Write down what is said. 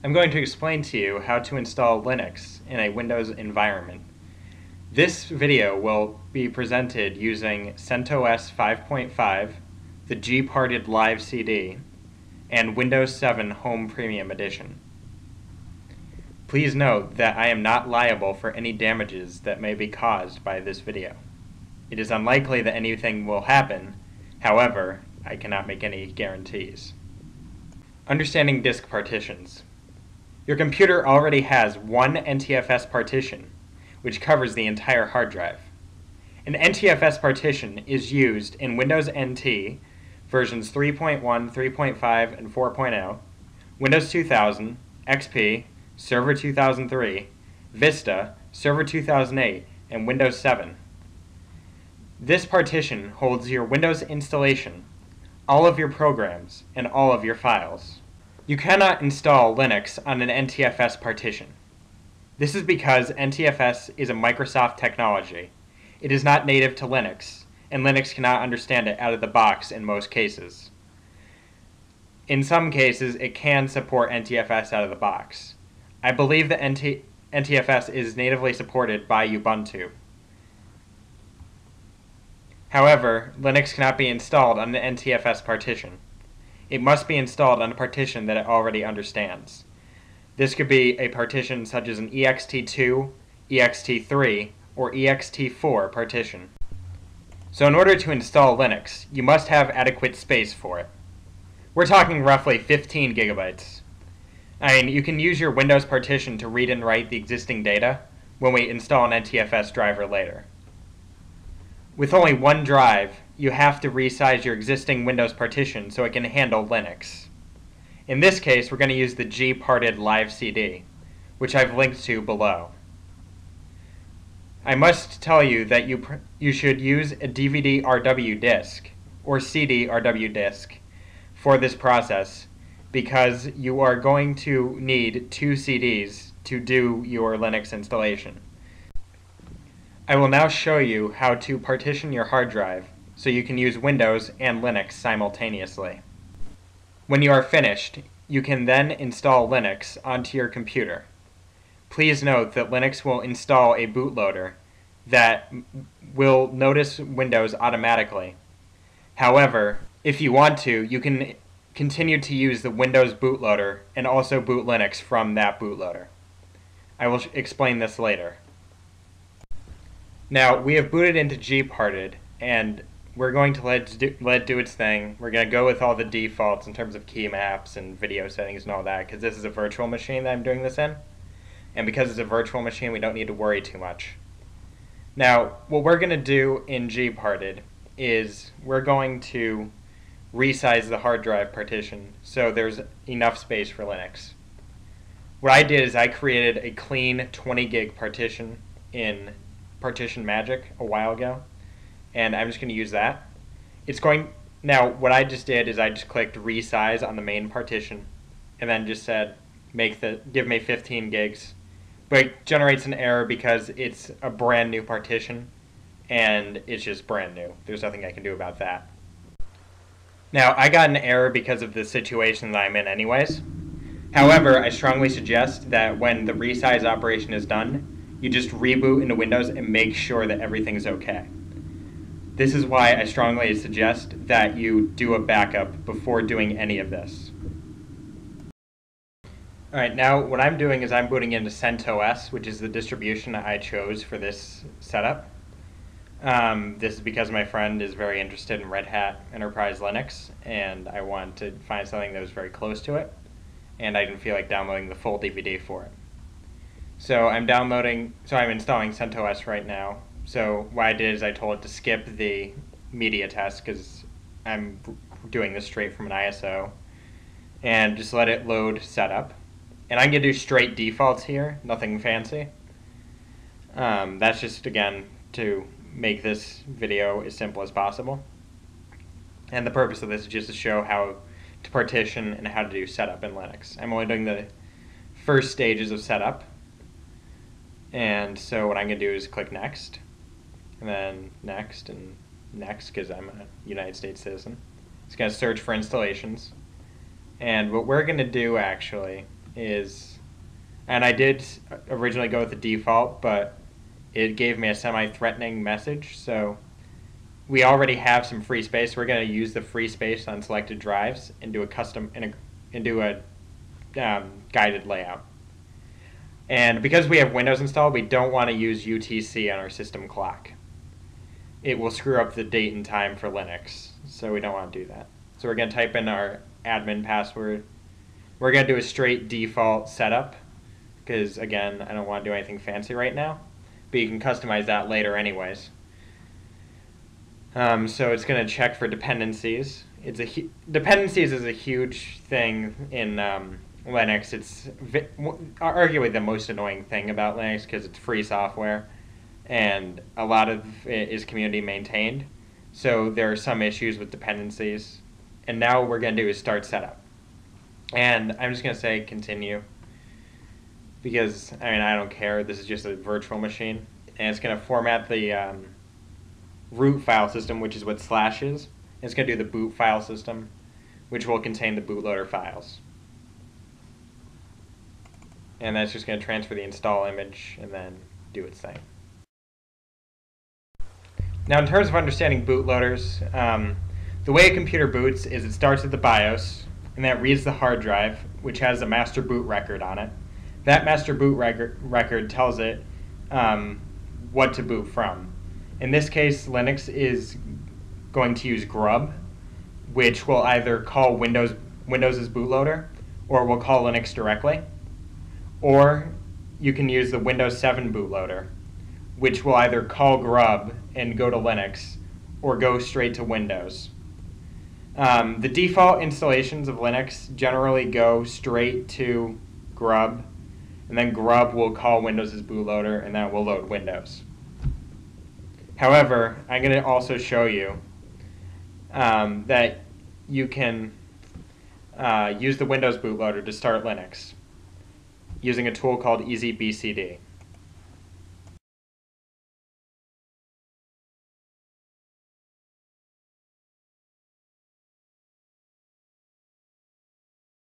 I'm going to explain to you how to install Linux in a Windows environment. This video will be presented using CentOS 5.5, the G-Parted Live CD, and Windows 7 Home Premium Edition. Please note that I am not liable for any damages that may be caused by this video. It is unlikely that anything will happen, however, I cannot make any guarantees. Understanding disk partitions. Your computer already has one NTFS partition, which covers the entire hard drive. An NTFS partition is used in Windows NT versions 3.1, 3.5, and 4.0, Windows 2000, XP, Server 2003, Vista, Server 2008, and Windows 7. This partition holds your Windows installation, all of your programs, and all of your files. You cannot install Linux on an NTFS partition. This is because NTFS is a Microsoft technology. It is not native to Linux, and Linux cannot understand it out of the box in most cases. In some cases, it can support NTFS out of the box. I believe that NTFS is natively supported by Ubuntu. However, Linux cannot be installed on an NTFS partition. It must be installed on a partition that it already understands. This could be a partition such as an ext2, ext3, or ext4 partition. So in order to install Linux, you must have adequate space for it. We're talking roughly 15 gigabytes. I mean, you can use your Windows partition to read and write the existing data when we install an NTFS driver later. With only one drive, you have to resize your existing Windows partition so it can handle Linux. In this case, we're going to use the G-Parted Live CD, which I've linked to below. I must tell you that you should use a DVD-RW disk or CD-RW disk for this process because you are going to need 2 CDs to do your Linux installation. I will now show you how to partition your hard drive so you can use Windows and Linux simultaneously. When you are finished, you can then install Linux onto your computer. Please note that Linux will install a bootloader that will notice Windows automatically. However, if you want to, you can continue to use the Windows bootloader and also boot Linux from that bootloader. I will explain this later. Now, we have booted into G-Parted, and we're going to let it do its thing. We're going to go with all the defaults in terms of key maps and video settings and all that, because this is a virtual machine that I'm doing this in. And because it's a virtual machine, we don't need to worry too much. Now, what we're going to do in G-Parted is we're going to resize the hard drive partition so there's enough space for Linux. What I did is I created a clean 20 gig partition in Partition Magic a while ago, and I'm just going to use that. Now what I just did is I just clicked resize on the main partition and then just said give me 15 gigs, but it generates an error because it's a brand new partition and it's just brand new. There's nothing I can do about that. Now I got an error because of the situation that I'm in anyways. However, I strongly suggest that when the resize operation is done, you just reboot into Windows and make sure that everything's okay. This is why I strongly suggest that you do a backup before doing any of this. Alright, now what I'm doing is I'm booting into CentOS, which is the distribution that I chose for this setup. This is because my friend is very interested in Red Hat Enterprise Linux, and I want to find something that was very close to it, and I didn't feel like downloading the full DVD for it. So I'm installing CentOS right now. So what I did is I told it to skip the media test because I'm doing this straight from an ISO, and just let it load setup. And I'm going to do straight defaults here, nothing fancy. That's just, again, to make this video as simple as possible. And the purpose of this is just to show how to partition and how to do setup in Linux. I'm only doing the first stages of setup. And so what I'm going to do is click next, and then next, and next, because I'm a United States citizen. It's going to search for installations. And what we're going to do, actually, is, and I did originally go with the default, but it gave me a semi-threatening message. So we already have some free space. We're going to use the free space on selected drives into a guided layout. And because we have Windows installed, we don't want to use UTC on our system clock. It will screw up the date and time for Linux, so we don't want to do that. So we're going to type in our admin password. We're going to do a straight default setup because, again, I don't want to do anything fancy right now, but you can customize that later anyways. So it's going to check for dependencies. Dependencies is a huge thing in Linux. It's arguably the most annoying thing about Linux because it's free software and a lot of it is community maintained. So there are some issues with dependencies. And now what we're going to do is start setup. And I'm just going to say continue because, I mean, I don't care. This is just a virtual machine. And it's going to format the root file system, which is what slash is. It's going to do the boot file system, which will contain the bootloader files. And that's just going to transfer the install image and then do its thing. Now, in terms of understanding bootloaders, the way a computer boots is it starts at the BIOS, and that reads the hard drive, which has a master boot record on it. That master boot record tells it what to boot from. In this case, Linux is going to use grub, which will either call Windows' bootloader, or will call Linux directly. Or you can use the Windows 7 bootloader, which will either call grub and go to Linux, or go straight to Windows. The default installations of Linux generally go straight to grub, and then grub will call Windows' bootloader, and that will load Windows. However, I'm going to also show you that you can use the Windows bootloader to start Linux using a tool called EasyBCD.